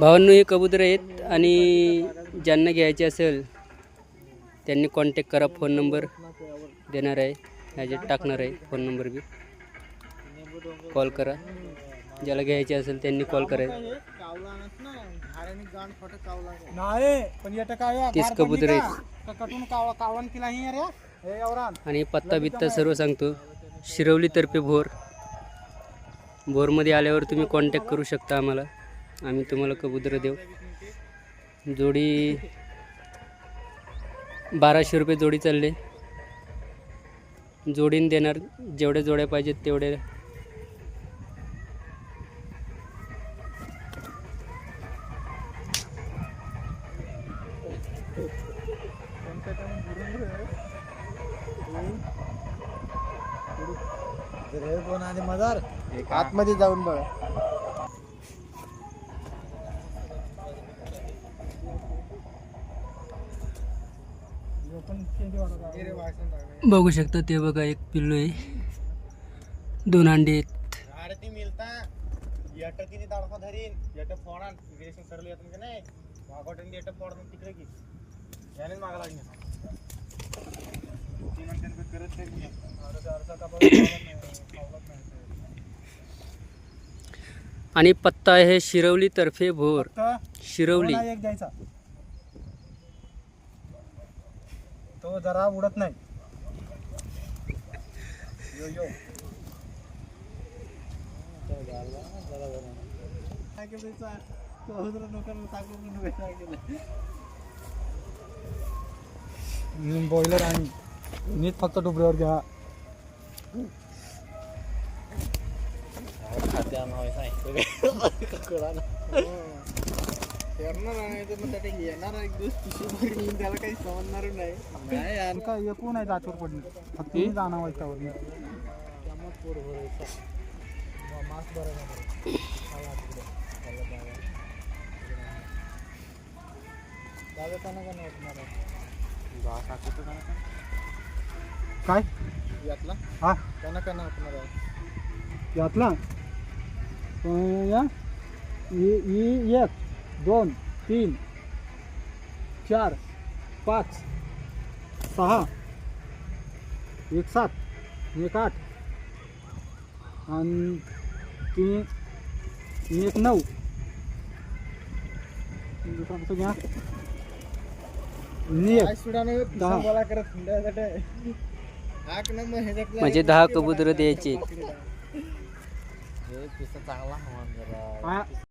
भावांनो, हे कबूतर आहेत आणि ज्यांना घ्यायचे असेल त्यांनी कॉन्टॅक्ट करा. फोन नंबर देणार आहे, ह्याच्यात टाकणार आहे फोन नंबर बी. कॉल करा, ज्याला घ्यायचे असेल त्यांनी कॉल करायचा. 30 कबूतर आहेत आणि पत्ता बित्ता सर्व सांगतो. शिरवली तर्फे भोर. भोरमध्ये आल्यावर तुम्ही कॉन्टॅक्ट करू शकता आम्हाला, आम्ही तुम्हाला कबूतर देऊ. जोडी 1200 रुपये जोडी चालले. जोडीने देणार, जेवढ्या जोड्या पाहिजेत तेवढे. मजार आतमध्ये जाऊन बघा. बघू शकता ते बघा, एक पिल्लू आहे, 2 अंडे आहेत. आणि पत्ता आहे शिरवली तर्फे भोर. शिरवली एक द्यायचा, तो जरा उडत नाही. यो यो बॉयलर आणि नीट फक्त डुबऱ्यावर घ्या. त्याला काही समजणार नाही. काय एकूण आहे जाचवर पडली, फक्त जाणार व्हायच्यावर काय यातला. हा त्यांना त्यांना असणार आहे यातला. 1 2 3 4 5 6 1 7 1 8 आणि 3 1 9 घ्या. म्हणजे 10 कबूतर द्यायचे. चांगला